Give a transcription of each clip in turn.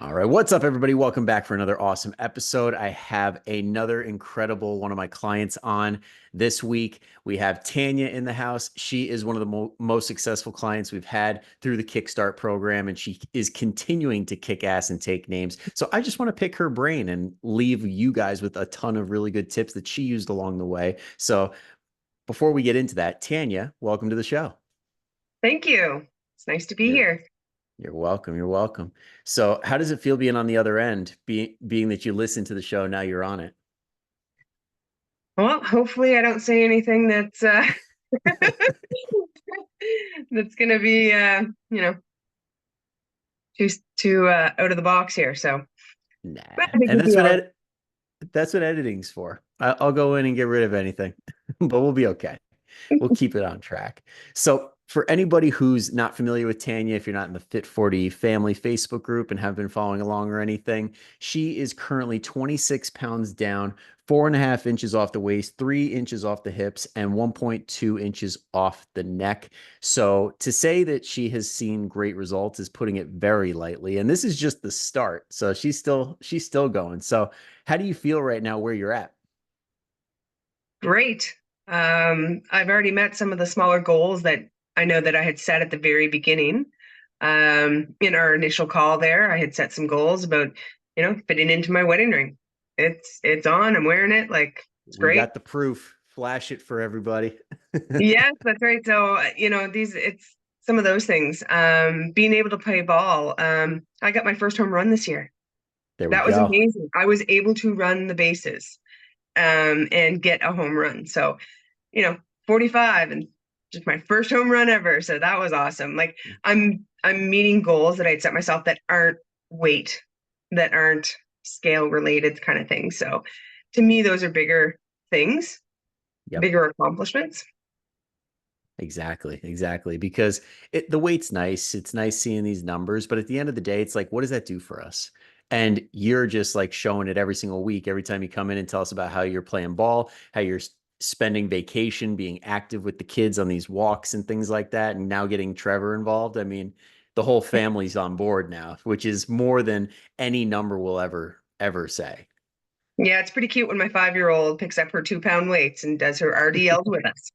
All right, what's up, everybody? Welcome back for another awesome episode. I have another incredible one of my clients on this week. We have Tanya in the house. She is one of the most successful clients we've had through the Kickstart program, and she is continuing to kick ass and take names. So I just want to pick her brain and leave you guys with a ton of really good tips that she used along the way. So before we get into that, Tanya, welcome to the show. Thank you. It's nice to be You're here. You're welcome. You're welcome. So, how does it feel being on the other end, being that you listen to the show, now you're on it? Well, hopefully I don't say anything that's that's gonna be too out of the box here. So, Nah. but I think And we'll be all right. that's what editing's for. I'll go in and get rid of anything, but we'll be okay. We'll keep it on track. So, for anybody who's not familiar with Tanya, if you're not in the Fit 40 family Facebook group and have been following along or anything, she is currently 26 pounds down, 4.5 inches off the waist, 3 inches off the hips, and 1.2 inches off the neck. So, to say that she has seen great results is putting it very lightly. And this is just the start. So, she's still going. So, how do you feel right now where you're at? Great. I've already met some of the smaller goals that I know that I had set at the very beginning. In our initial call there, I had set some goals about, fitting into my wedding ring. It's on. I'm wearing it. Like it's We great. got the proof. Flash it for everybody. Yes, that's right. So, these it's some of those things. Being able to play ball. I got my first home run this year. There we That was go. amazing. I was able to run the bases, and get a home run. So, you know, 45 and just my first home run ever. So that was awesome. Like I'm meeting goals that I'd set myself that aren't weight, that aren't scale related kind of things. So to me, those are bigger things, Yep. bigger accomplishments. Exactly. Exactly. Because the weight's nice. It's nice seeing these numbers, but at the end of the day, it's like, what does that do for us? And you're just like showing it every single week. Every time you come in and tell us about how you're playing ball, how you're spending vacation, being active with the kids on these walks and things like that, and now getting Trevor involved. I mean, the whole family's on board now, which is more than any number will ever say. Yeah, it's pretty cute when my 5-year-old picks up her 2-pound weights and does her RDLs with us.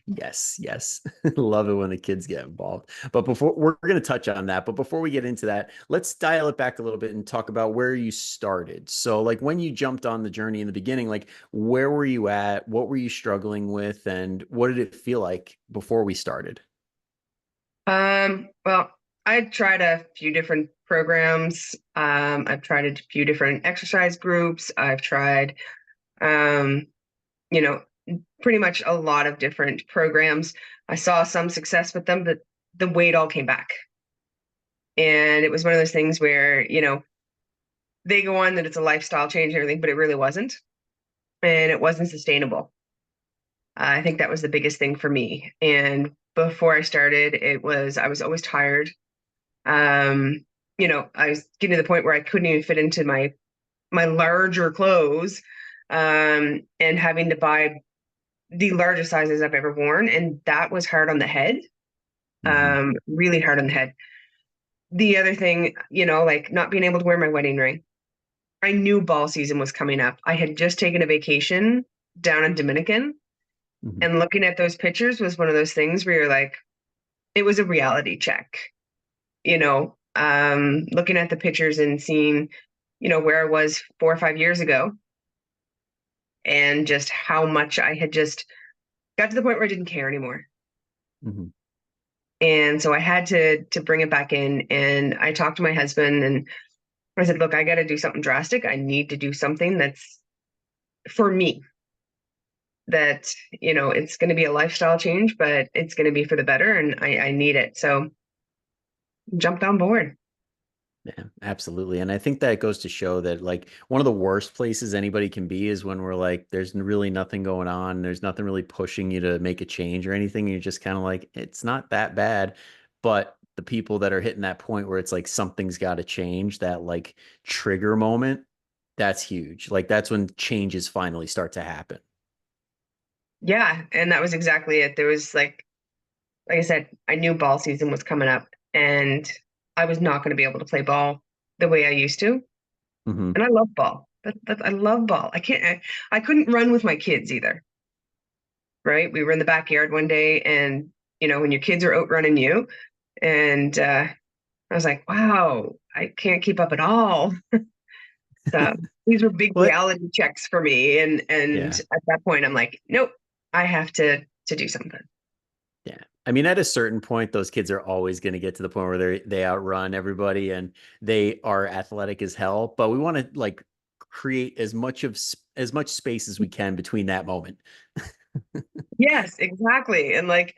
Yes, yes. Love it when the kids get involved. But before we're going to touch on that, but before we get into that, let's dial it back a little bit and talk about where you started. So, like when you jumped on the journey in the beginning, like where were you at? What were you struggling with? And what did it feel like before we started? Well, I tried a few different programs. I've tried a few different exercise groups. I've tried, um, you know, pretty much a lot of different programs. I saw some success with them, but the weight all came back. And it was one of those things where, they go on that it's a lifestyle change and everything, but it really wasn't. And it wasn't sustainable. I think that was the biggest thing for me. And before I started, I was always tired. Um, I was getting to the point where I couldn't even fit into my larger clothes, and having to buy the largest sizes I've ever worn, and that was hard on the head. Hmm. Really hard on the head. The other thing, like not being able to wear my wedding ring. I knew ball season was coming up. I had just taken a vacation down in Dominican, Hmm. and looking at those pictures was one of those things where you're like, it was a reality check, looking at the pictures and seeing, where I was 4 or 5 years ago, and just how much I had just got to the point where I didn't care anymore. Hmm. And so I had to bring it back in, and I talked to my husband and I said, look, I got to do something drastic. I need to do something that's for me, that, it's going to be a lifestyle change, but it's going to be for the better. And I need it. So jumped on board. Yeah, absolutely. And I think that goes to show that like one of the worst places anybody can be is when we're like, there's really nothing going on. There's nothing really pushing you to make a change or anything. You're just kind of like, it's not that bad. But the people that are hitting that point where it's like something's got to change, that like trigger moment, that's huge. Like that's when changes finally start to happen. Yeah. And that was exactly it. There was like I said, I knew ball season was coming up, and I was not going to be able to play ball. the way I used to. Hmm. And I love ball. I love ball. I couldn't run with my kids either, right? We were in the backyard one day and, when your kids are outrunning you, and I was like, wow, I can't keep up at all. So these were big What? reality checks for me. And Yeah. at that point, I'm like, nope, I have to do something. Yeah. I mean, at a certain point, those kids are always going to get to the point where they outrun everybody and they are athletic as hell. But we want to like create as much space as we can between that moment. Yes, exactly. And like,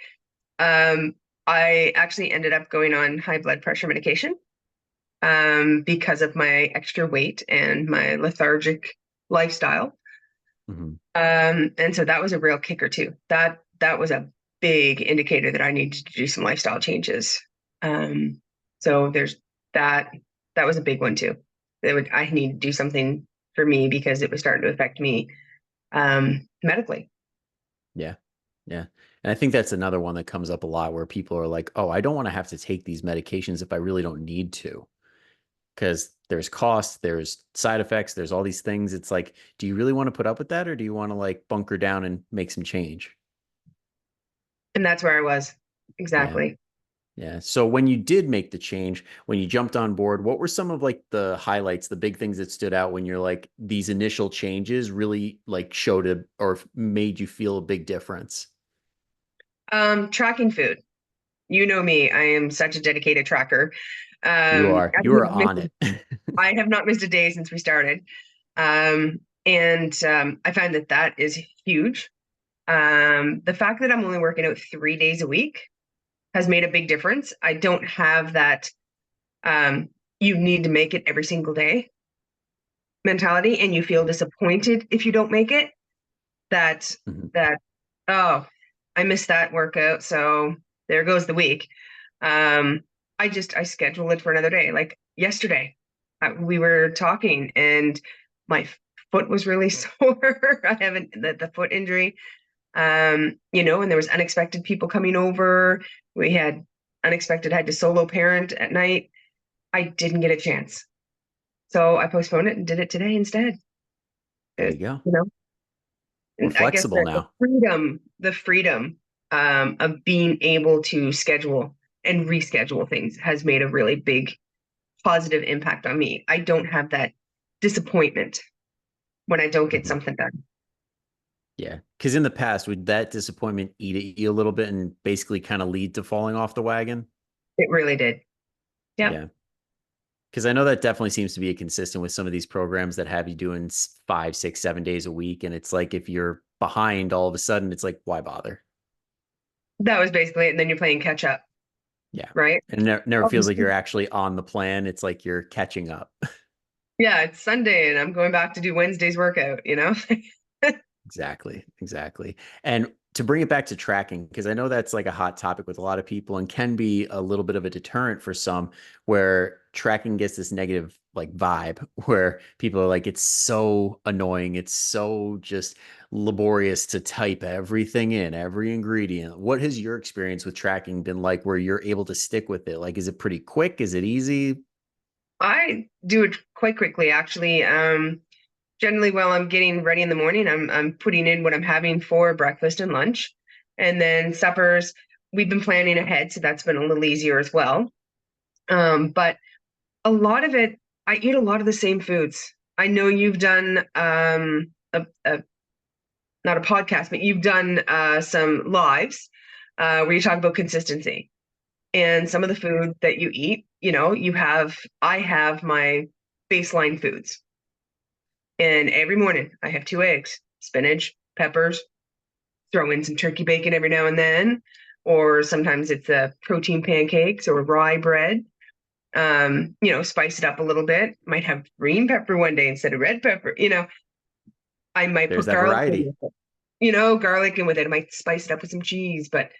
um, I actually ended up going on high blood pressure medication because of my extra weight and my lethargic lifestyle. Hmm. And so that was a real kicker too. That was a big indicator that I needed to do some lifestyle changes. Um, so there's that. That was a big one too. I need to do something for me because it was starting to affect me medically. Yeah. Yeah. And I think that's another one that comes up a lot where people are like, oh, I don't want to have to take these medications if I really don't need to. Because there's costs, there's side effects, there's all these things. It's like, do you really want to put up with that or do you want to like bunker down and make some change? And that's where I was. Yeah. Exactly. Yeah. So when you did make the change, when you jumped on board, what were some of like the highlights, the big things that stood out when you're like these initial changes really like showed a or made you feel a big difference? Tracking food. You know me. I am such a dedicated tracker. You are on it. I have not missed a day since we started. And I find that that is huge. The fact that I'm only working out 3 days a week has made a big difference. I don't have that um, you need to make it every single day mentality, and you feel disappointed if you don't make it. That Mhm. that oh, I missed that workout, so there goes the week. Um, I schedule it for another day. Like yesterday, we were talking, and my foot was really sore. I haven't the foot injury. And there was unexpected people coming over. We had to solo parent at night. I didn't get a chance. So I postponed it and did it today instead. There you It- go. you know, We're and I guess flexible the now. freedom of being able to schedule and reschedule things has made a really big positive impact on me. I don't have that disappointment when I don't get Mhm. something done. Yeah. Because in the past, would that disappointment eat at you a little bit and basically kind of lead to falling off the wagon? It really did. Yeah. Yeah. Because I know that definitely seems to be a consistent with some of these programs that have you doing 5, 6, 7 days a week. And it's like if you're behind all of a sudden, it's like, why bother? That was basically it. And then you're playing catch up, Yeah. right? And it never Oh, feels like you're actually on the plan. It's like you're catching up. yeah, it's Sunday and I'm going back to do Wednesday's workout? Exactly. Exactly. And to bring it back to tracking, because I know that's like a hot topic with a lot of people and can be a little bit of a deterrent for some, where tracking gets this negative like vibe where people are like, it's so annoying. It's so just laborious to type everything in, every ingredient. What has your experience with tracking been like where you're able to stick with it? Like, is it pretty quick? Is it easy? I do it quite quickly, actually. Generally, while I'm getting ready in the morning, I'm putting in what I'm having for breakfast and lunch, and then suppers. We've been planning ahead, so that's been a little easier as well. But a lot of it, I eat a lot of the same foods. I know you've done not a podcast, but you've done some lives where you talk about consistency and some of the food that you eat. I have my baseline foods. And every morning I have 2 eggs, spinach, peppers, throw in some turkey bacon every now and then, or sometimes it's protein pancakes or rye bread. Spice it up a little bit. Might have green pepper one day instead of red pepper. I might There's put that garlic in variety. with it. Garlic in with it. I might spice it up with some cheese, but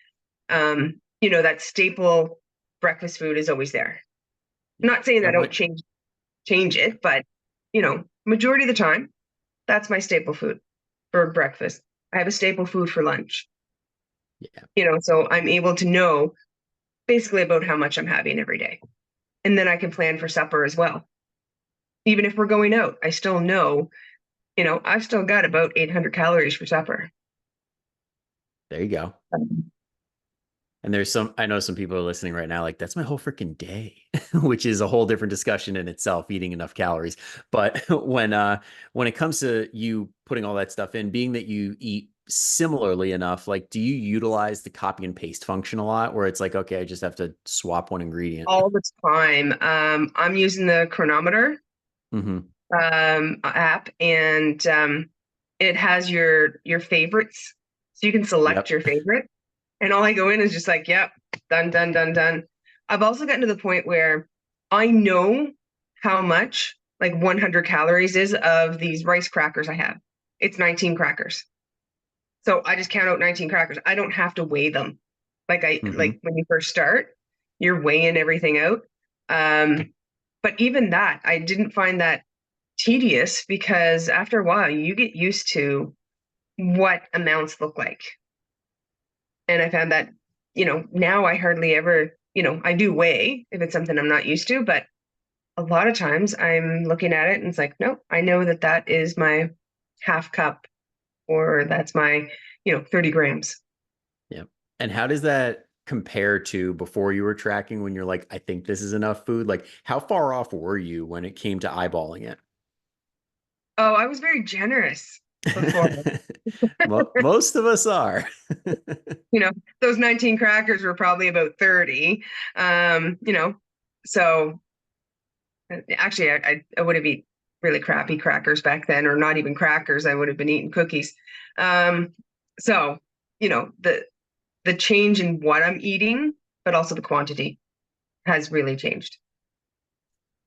that staple breakfast food is always there. Yeah. Not saying I And don't what change it, but majority of the time, that's my staple food for breakfast. I have a staple food for lunch. Yeah. So I'm able to know basically about how much I'm having every day. And then I can plan for supper as well. Even if we're going out, I still know, I've still got about 800 calories for supper. There you go. Um, And I know some people are listening right now, like, that's my whole freaking day, which is a whole different discussion in itself, eating enough calories. But when it comes to you putting all that stuff in, being that you eat similarly enough, like, do you utilize the copy and paste function a lot where it's like, okay, I just have to swap one ingredient? all the time. I'm using the chronometer Hmm. app, and it has your favorites, so you can select Yep. your favorite. And all I go in is just like, yep, done, done, done, done. I've also gotten to the point where I know how much like 100 calories is of these rice crackers I have. It's 19 crackers. So I just count out 19 crackers. I don't have to weigh them. Like Hmm. when you first start, you're weighing everything out. Um, but even that, I didn't find that tedious because after a while you get used to what amounts look like. And I found that, now I hardly ever, I do weigh if it's something I'm not used to, but a lot of times I'm looking at it and it's like, no, I know that that is my half cup or that's my, 30 grams. Yep. And how does that compare to before you were tracking when you're like, I think this is enough food? Like, how far off were you when it came to eyeballing it? Oh, I was very generous before. Most of us are. You know, those 19 crackers were probably about 30. Um, you know, so actually I would have eaten really crappy crackers back then, or not even crackers. I would have been eating cookies. Um, so, the change in what I'm eating, but also the quantity has really changed.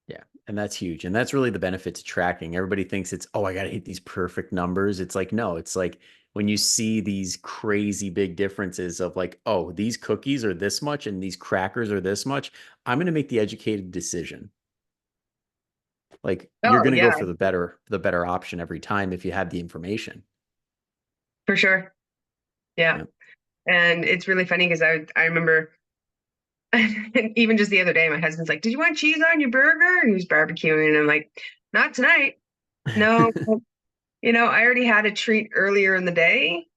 Yeah, and that's huge. And that's really the benefit to tracking. Everybody thinks it's, oh, I got to hit these perfect numbers. It's like, no, it's like when you see these crazy big differences of like, oh, these cookies are this much and these crackers are this much, I'm going to make the educated decision. Like you're Oh going to go yeah, for the better option every time if you have the information. for sure. Yeah. Yeah. And it's really funny because I remember even just the other day, my husband's like, "Did you want cheese on your burger?" And he was barbecuing, and I'm like, "Not tonight. No, I already had a treat earlier in the day,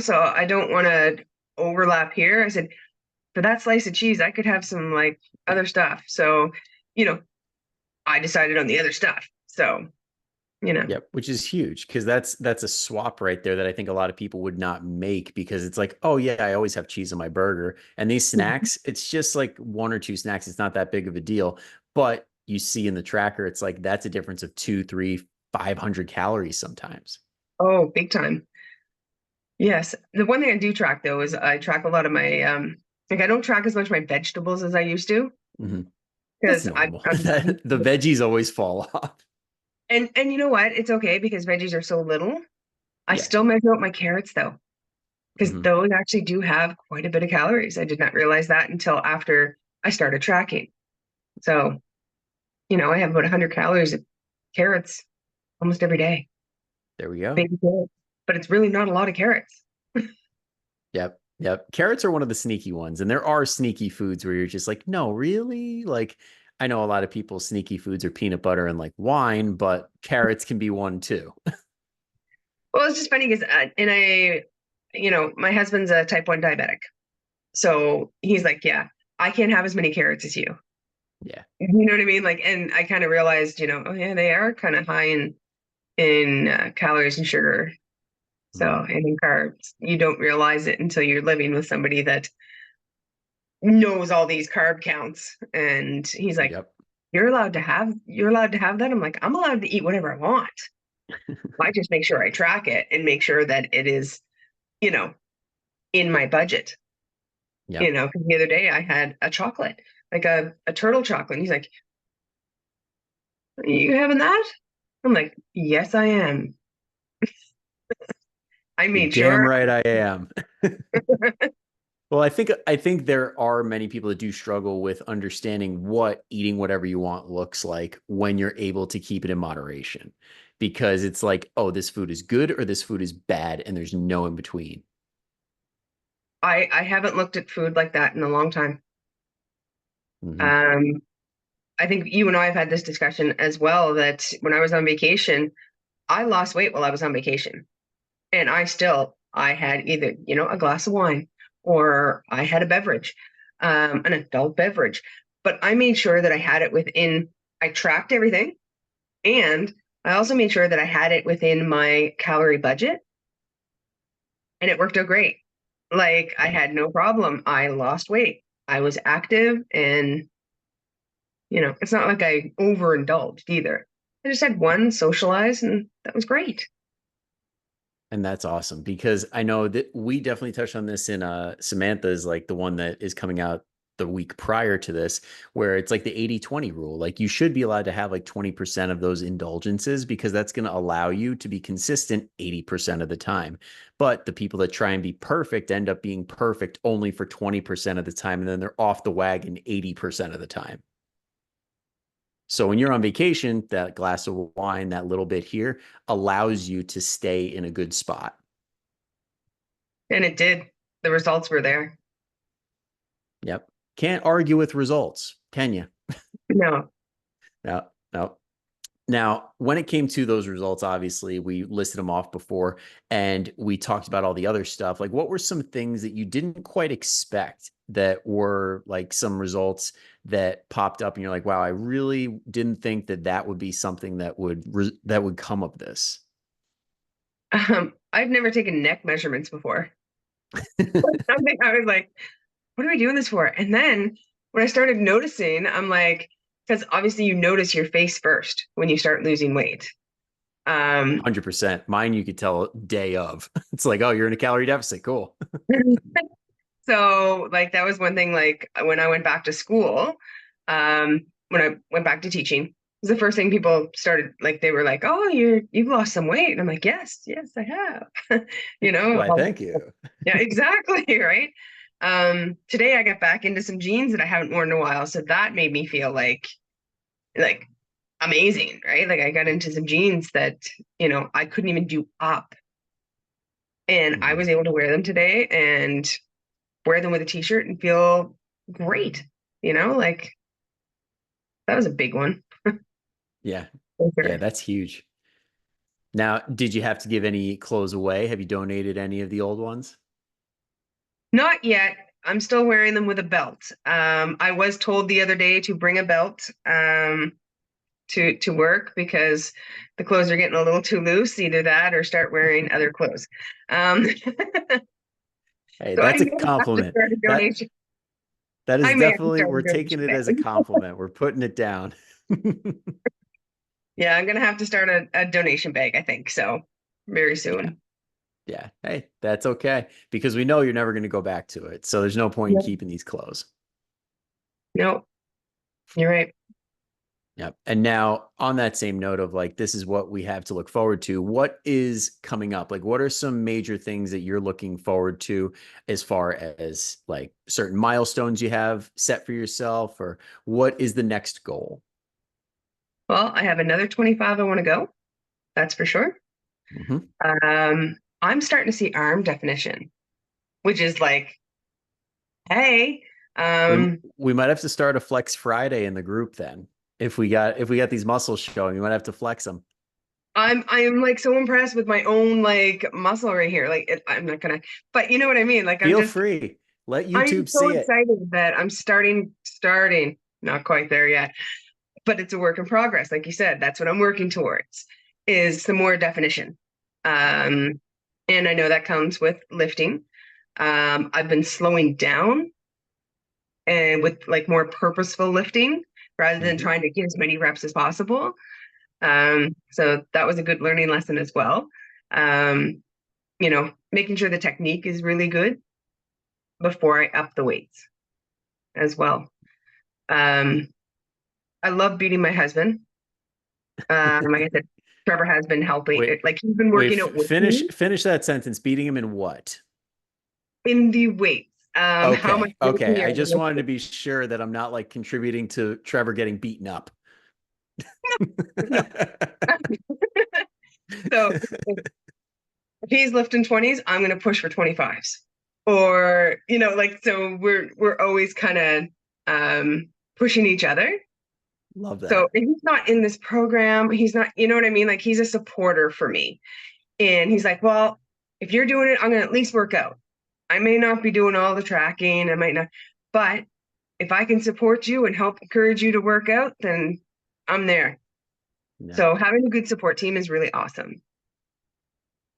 so I don't want to overlap here." I said, "For that slice of cheese, I could have some like other stuff." So, you know, I decided on the other stuff. So, you know, Yep, which is huge because that's a swap right there that I think a lot of people would not make because it's like, oh yeah, I always have cheese on my burger. And these snacks, it's just like one or two snacks. It's not that big of a deal. But you see in the tracker, it's like that's a difference of two, three, 500 calories sometimes. oh, big time. Yes. The one thing I do track though is I track a lot of my like I don't track as much my vegetables as I used to Hmm. That's because normal. I'm The veggies always fall off. and you know what? It's okay because veggies are so little. I Yeah. still measure out my carrots though, because Hmm. those actually do have quite a bit of calories. I did not realize that until after I started tracking. So, I have about 100 calories of carrots almost every day, There we go. baby carrots, but it's really not a lot of carrots. Yep. Yep. Carrots are one of the sneaky ones. And there are sneaky foods where you're just like, no, really? Like, I know a lot of people's sneaky foods are peanut butter and like wine, but carrots can be one too. Well, it's just funny because, my husband's a type 1 diabetic. So he's like, yeah, I can't have as many carrots as you. Yeah. You know what I mean? Like, and I kind of realized, oh yeah, they are kind of high in calories and sugar. So, Mhm. and in carbs, you don't realize it until you're living with somebody that knows all these carb counts. And he's like, Yep. you're allowed to have that. I'm like, I'm allowed to eat whatever I want. I just make sure I track it and make sure that it is, you know, in my budget. Yep. 'Cause the other day I had a chocolate, like a turtle chocolate. And he's like, "Are you having that?" I'm like, yes, I am. I You're made damn sure. right I am. Well, I think there are many people that do struggle with understanding what eating whatever you want looks like when you're able to keep it in moderation. Because it's like, oh, this food is good or this food is bad, and there's no in between. I haven't looked at food like that in a long time. Hmm. Um, I think you and I have had this discussion as well, that when I was on vacation, I lost weight while I was on vacation. And I had either, a glass of wine or I had a beverage, an adult beverage. But I made sure that I tracked everything. And I also made sure that I had it within my calorie budget. And it worked out great. Like I Yeah. had no problem. I lost weight. I was active and, it's not like I overindulged either. I just had one socialize and that was great. And that's awesome because I know that we definitely touched on this in Samantha's, like the one that is coming out the week prior to this, where it's like the 80-20 rule. Like you should be allowed to have like 20% of those indulgences because that's going to allow you to be consistent 80% of the time. But the people that try and be perfect end up being perfect only for 20% of the time. And then they're off the wagon 80% of the time. So when you're on vacation, that glass of wine, that little bit here allows you to stay in a good spot. And it did. The results were there. Yep. Can't argue with results, can you? No. No, no. Now, when it came to those results, obviously we listed them off before and we talked about all the other stuff. Like, what were some things that you didn't quite expect that were like some results that popped up and you're like, wow, I really didn't think that that would be something that would come of this? I've never taken neck measurements before. I think I was like, what are we doing this for? And then when I started noticing, I'm like, because obviously you notice your face first when you start losing weight. Um, 100%. Mine, you could tell day of. It's like, oh, you're in a calorie deficit. Cool. so like that was one thing, like when I went back to school, when I went back to teaching, it was the first thing people started, like they were like, oh, you've lost some weight. And I'm like, yes, I have. Why, thank you. Yeah, exactly, right? Today I got back into some jeans that I haven't worn in a while, so that made me feel like amazing, right? Like I got into some jeans that, I couldn't even do up. And I Mhm. was able to wear them today and wear them with a t-shirt and feel great. Like that was a big one. Yeah. For Yeah, sure. that's huge. Now, did you have to give any clothes away? Have you donated any of the old ones? Not yet. I'm still wearing them with a belt. I was told the other day to bring a belt to work because the clothes are getting a little too loose, either that or start wearing other clothes. So Hey, I that's a may have to compliment. start a That donation. that is I may have to definitely, start we're a taking donation it as a bag. compliment. We're putting it down. Yeah, I'm gonna have to start a donation bag, I think. So very Yeah. soon. Yeah. Hey, that's okay because we know you're never going to go back to it. So there's no point in Yep. keeping these clothes. No, you're right. Yep. And now, on that same note of like, this is what we have to look forward to. What is coming up? Like, what are some major things that you're looking forward to as far as like certain milestones you have set for yourself, or what is the next goal? Well, I have another 25 I want to go. That's for sure. Mhm. I'm starting to see arm definition, which is like, hey, We um, we might have to start a Flex Friday in the group then. If we got these muscles showing, we might have to flex them. I'm like so impressed with my own like muscle right here. Like I'm not gonna, but you know what I mean? Like Feel free. Let I'm YouTube so see it. excited that I'm starting, not quite there yet, but it's a work in progress. Like you said, that's what I'm working towards is some more definition. Um, and I know that comes with lifting. I've been slowing down and with like more purposeful lifting rather than Mhm. trying to get as many reps as possible. So that was a good learning lesson as well. Um, making sure the technique is really good before I up the weights as well. Um, I love beating my husband. Like I said, Trevor has been helping. Wait, Like he's been wait, working out with finish me finish that sentence. Beating him in what? in the weights. How much Okay, weight okay. we I are just wanted to lifting. be sure that I'm not like contributing to Trevor getting beaten up. No. So if he's lifting 20s, I'm going to push for 25s. Or, like so we're always kind of pushing each other. Love So that. he's not in this program. He's not, you know what I mean? Like he's a supporter for me. And he's like, well, if you're doing it, I'm going to at least work out. I may not be doing all the tracking. I might not, but if I can support you and help encourage you to work out, then I'm there. Yeah. So having a good support team is really awesome.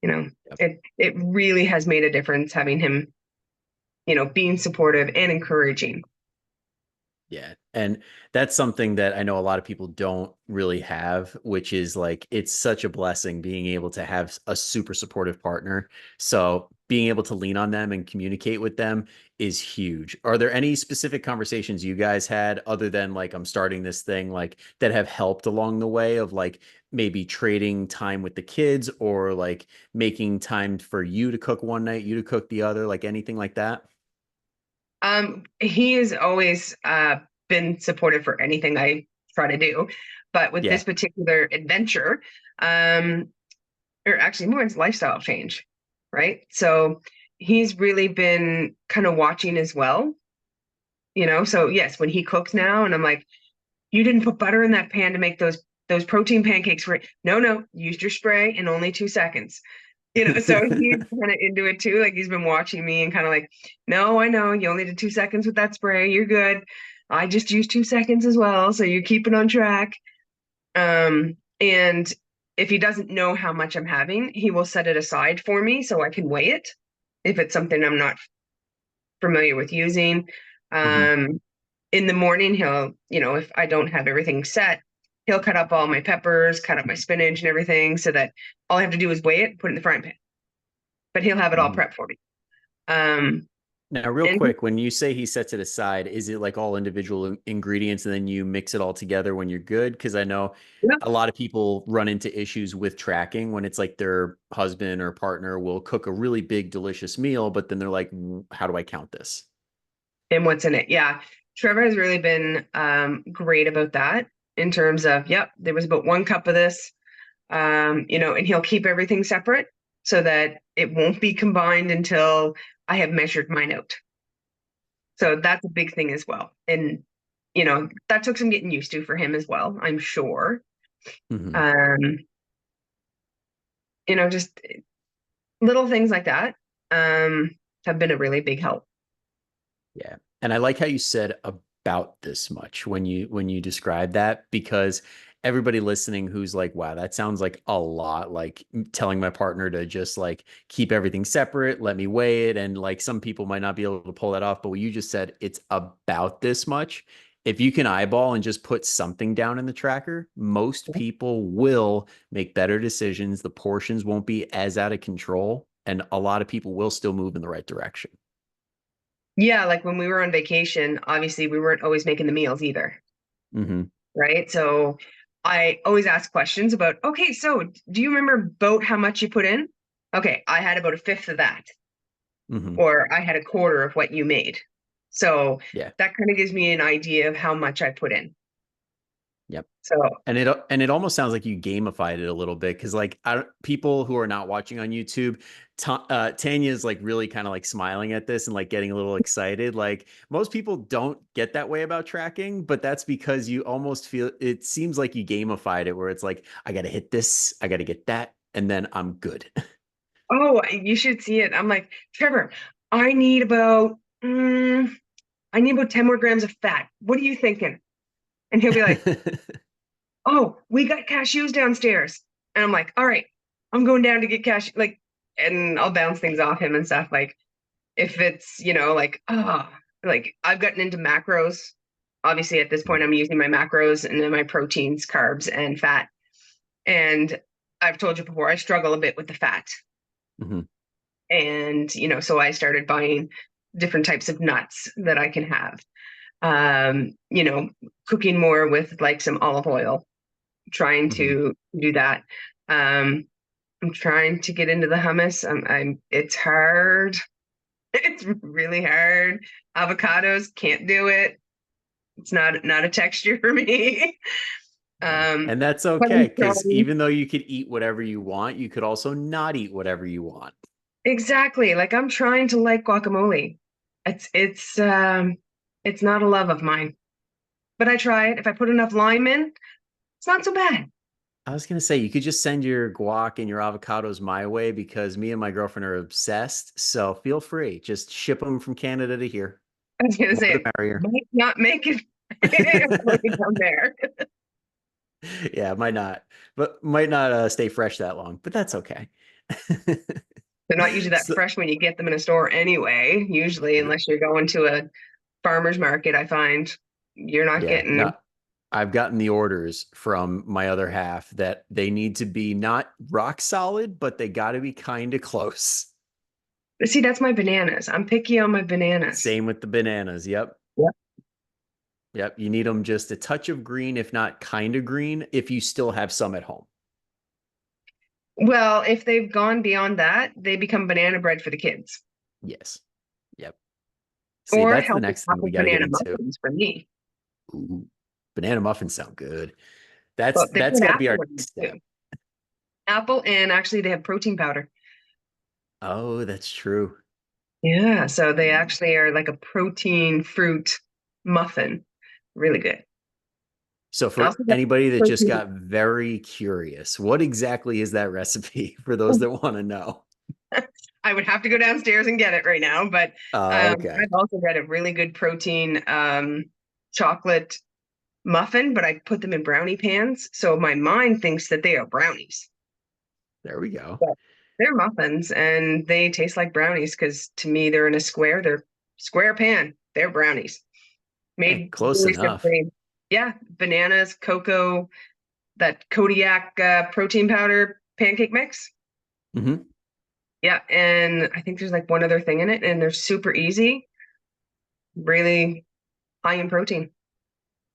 You know, Yep. it really has made a difference having him, being supportive and encouraging. Yeah. And that's something that I know a lot of people don't really have, which is like it's such a blessing being able to have a super supportive partner. So being able to lean on them and communicate with them is huge. Are there any specific conversations you guys had other than like I'm starting this thing like that have helped along the way of like maybe trading time with the kids or like making time for you to cook one night, you to cook the other, like anything like that? He has always been supportive for anything I try to do, but with Yeah. this particular adventure, um, or actually more it's lifestyle change, right? So he's really been kind of watching as well, So yes, when he cooks now, and I'm like, you didn't put butter in that pan to make those protein pancakes for it. No, no, used your spray in only 2 seconds. So he's kind of into it too. Like he's been watching me and kind of like, no, I know you only did 2 seconds with that spray. You're good. I just used 2 seconds as well. So you keep it on track. And if he doesn't know how much I'm having, he will set it aside for me so I can weigh it if it's something I'm not familiar with using. Hmm. Um, in the morning, if I don't have everything set, he'll cut up all my peppers, cut up my spinach and everything so that all I have to do is weigh it, put it in the frying pan. But he'll have it all Hmm. prepped for me. Um, Now, real and quick, when you say he sets it aside, is it like all individual ingredients and then you mix it all together when you're good? Because I know yeah, a lot of people run into issues with tracking when it's like their husband or partner will cook a really big, delicious meal, but then they're like, How do I count this?" and what's in it? Yeah, Trevor has really been great about that in terms of, yep, there was about 1 cup of this, and he'll keep everything separate so that it won't be combined until I have measured mine out. So that's a big thing as well. And, that took some getting used to for him as well, I'm sure. Hmm. Um, just little things like that have been a really big help. Yeah. And I like how you said about this much when you describe that because everybody listening who's like, wow, that sounds like a lot, like telling my partner to just like keep everything separate, let me weigh it. And like some people might not be able to pull that off, but what you just said, it's about this much. If you can eyeball and just put something down in the tracker, most people will make better decisions. The portions won't be as out of control, and a lot of people will still move in the right direction. Yeah, like when we were on vacation, obviously we weren't always making the meals either, Hmm. right? So I always ask questions about, okay, so do you remember about how much you put in? Okay, I had about a fifth of that, Hmm. or I had a quarter of what you made. So Yeah. that kind of gives me an idea of how much I put in. Yep. So, And it almost sounds like you gamified it a little bit because like people who are not watching on YouTube, Tanya is like really kind of like smiling at this and like getting a little excited. Like most people don't get that way about tracking, but that's because you almost feel it seems like you gamified it where it's like I got to hit this, I got to get that, and then I'm good. oh, you should see it. I'm like, Trevor, I need about, mm, I need about 10 more grams of fat. What are you thinking? And he'll be like, oh, we got cashews downstairs. And I'm like, all right, I'm going down to get cashew. Like, and I'll bounce things off him and stuff. Like, if it's, like, like I've gotten into macros. Obviously, at this point, I'm using my macros and then my proteins, carbs, and fat. And I've told you before, I struggle a bit with the fat. Hmm. And, so I started buying different types of nuts that I can have. Cooking more with like some olive oil, trying Hmm. to do that. Um, I'm trying to get into the hummus. It's hard. It's really hard. Avocados, can't do it. It's not a texture for me. Yeah. Um, And that's but okay I'm because trying. even though you could eat whatever you want, you could also not eat whatever you want. Exactly. Like I'm trying to like guacamole. It's not a love of mine. but I try it. If I put enough lime in, it's not so bad. I was gonna say you could just send your guac and your avocados my way because me and my girlfriend are obsessed. So feel free, just ship them from Canada to here. I was gonna More say the it merrier. might not make it all the way down there. Yeah, might not stay fresh that long, but that's okay. They're not usually that So fresh when you get them in a store anyway, usually, unless you're going to a farmer's market, I find you're not yeah, no, getting. I've gotten the orders from my other half that they need to be not rock solid, but they got to be kind of close. See, that's my bananas. I'm picky on my bananas. Same with the bananas. Yep. Yep. Yep. You need them just a touch of green, if not kind of green, if you still have some at home. Well, if they've gone beyond that, they become banana bread for the kids, Yes. Yep. See, or that's the healthy next thing we chocolate got to get banana into. muffins for me. Ooh, banana muffins sound good. But they That's put got to be our apple in them next step. too. Apple, and actually they have protein powder. Oh, that's true. Yeah, so they actually are like a protein fruit muffin. Really good. So I for also got anybody that just protein. got very curious, what exactly is that recipe for those that want to know? I would have to go downstairs and get it right now, but Okay. I've also got a really good protein chocolate muffin, but I put them in brownie pans, so my mind thinks that they are brownies, There we go. but they're muffins and they taste like brownies because to me they're in a square. They're square pan. They're brownies Hey, made close really enough. simply. Yeah, bananas, cocoa, that Kodiak protein powder pancake mix. Hmm. Yeah, and I think there's like one other thing in it, and they're super easy, really high in protein.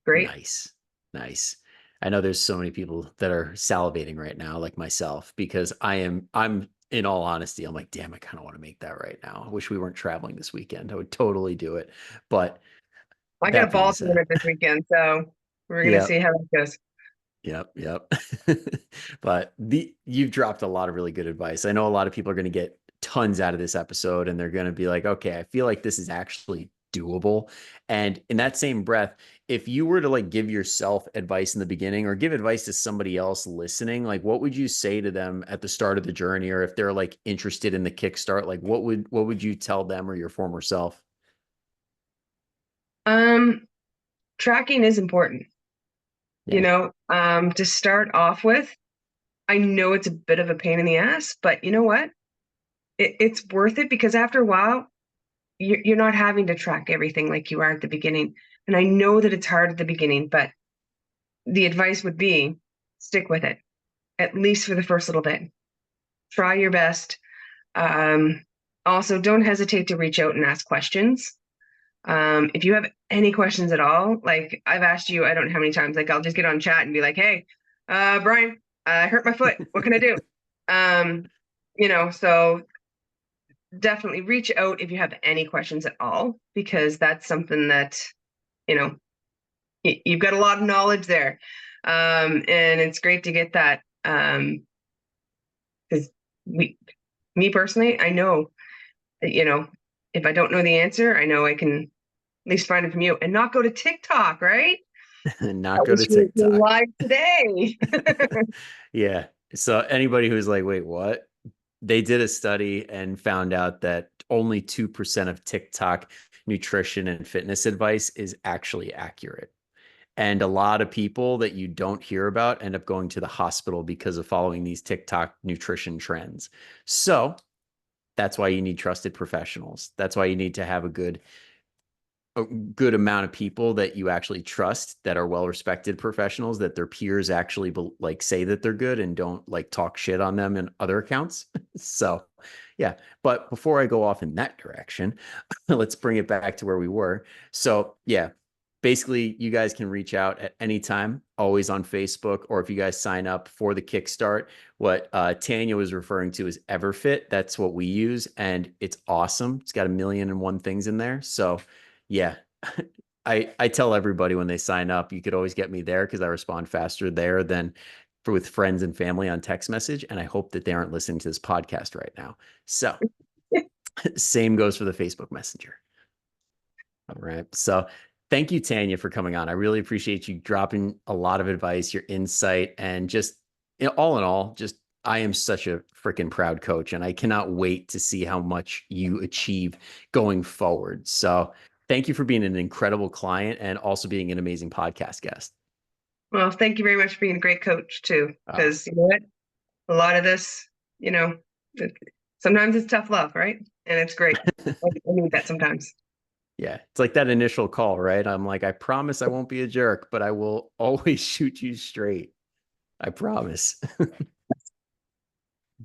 Great. Nice. Nice. I know there's so many people that are salivating right now, like myself, because I'm in all honesty, I'm like, damn, I kind of want to make that right now. I wish we weren't traveling this weekend. I would totally do it. But I got a that being ball said, tournament this weekend, so we're gonna yeah. see how that goes. Yep, yep. But you've dropped a lot of really good advice. I know a lot of people are going to get tons out of this episode and they're going to be like, okay, I feel like this is actually doable. And in that same breath, if you were to like give yourself advice in the beginning or give advice to somebody else listening, like what would you say to them at the start of the journey or if they're like interested in the Kickstart, like what would you tell them or your former self? Um, Tracking is important, Yeah. to start off with. I know it's a bit of a pain in the ass, but you know what? It's worth it because after a while, you're not having to track everything like you are at the beginning. And I know that it's hard at the beginning, but the advice would be stick with it, at least for the first little bit. Try your best. Um, Also, don't hesitate to reach out and ask questions. If you have any questions at all, like I've asked you, I don't know how many times, like I'll just get on chat and be like, hey, Brian, I hurt my foot. What can I do? Um, so definitely reach out if you have any questions at all, because that's something that, you know, you've got a lot of knowledge there. And it's great to get that. Because we, me personally, I know that, if I don't know the answer, I know I can at least find it from you and not go to TikTok, right? And not That go was to your TikTok. live today. Yeah. So anybody who's like, wait, what? They did a study and found out that only 2% of TikTok nutrition and fitness advice is actually accurate. And a lot of people that you don't hear about end up going to the hospital because of following these TikTok nutrition trends. So that's why you need trusted professionals. That's why you need to have a good amount of people that you actually trust that are well respected professionals that their peers actually like say that they're good and don't like talk shit on them in other accounts. So yeah, but before I go off in that direction, let's bring it back to where we were. So yeah, basically you guys can reach out at any time, always on Facebook, or if you guys sign up for the Kickstart, what Tanya was referring to is Everfit. That's what we use, and it's awesome. It's got 1,000,001 things in there. So yeah. I tell everybody when they sign up, you could always get me there because I respond faster there than with friends and family on text message. And I hope that they aren't listening to this podcast right now. So same goes for the Facebook Messenger. All right. So Thank you, Tanya, for coming on. I really appreciate you dropping a lot of advice, your insight, and just all in all, just I am such a freaking proud coach, and I cannot wait to see how much you achieve going forward. So, thank you for being an incredible client and also being an amazing podcast guest. Well, thank you very much for being a great coach too, Uh, because you know what? A lot of this, you know, it- sometimes it's tough love, right? And it's great. I need that sometimes. yeah, it's like that initial call, right? I'm like, I promise I won't be a jerk, but I will always shoot you straight. I promise.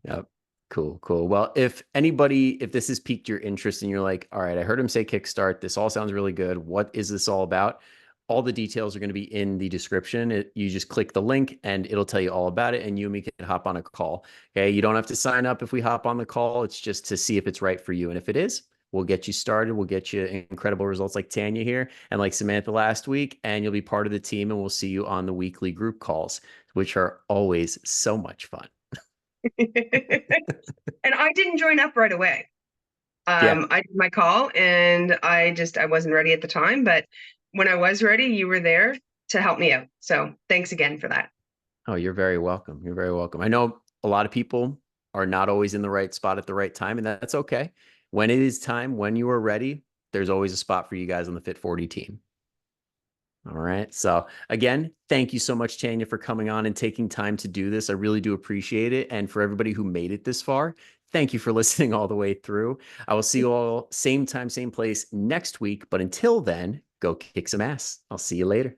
Yep. Cool, cool. Well, if this has piqued your interest and you're like, all right, I heard him say Kickstart. This all sounds really good. What is this all about? All the details are going to be in the description. You just click the link and it'll tell you all about it. And you and me can hop on a call. Okay. You don't have to sign up if we hop on the call. It's just to see if it's right for you. And if it is, we'll get you started. We'll get you incredible results like Tanya here and like Samantha last week. And you'll be part of the team. And we'll see you on the weekly group calls, which are always so much fun. And I didn't join up right away. Yeah. I did my call and I wasn't ready at the time, but when I was ready, you were there to help me out. So thanks again for that. Oh, you're very welcome. You're very welcome. I know a lot of people are not always in the right spot at the right time, and that's okay. When it is time, when you are ready, there's always a spot for you guys on the Fit 40 team. All right. So, again, thank you so much, Tanya, for coming on and taking time to do this. I really do appreciate it. And for everybody who made it this far, thank you for listening all the way through. I will see you all same time, same place next week. But until then, go kick some ass. I'll see you later.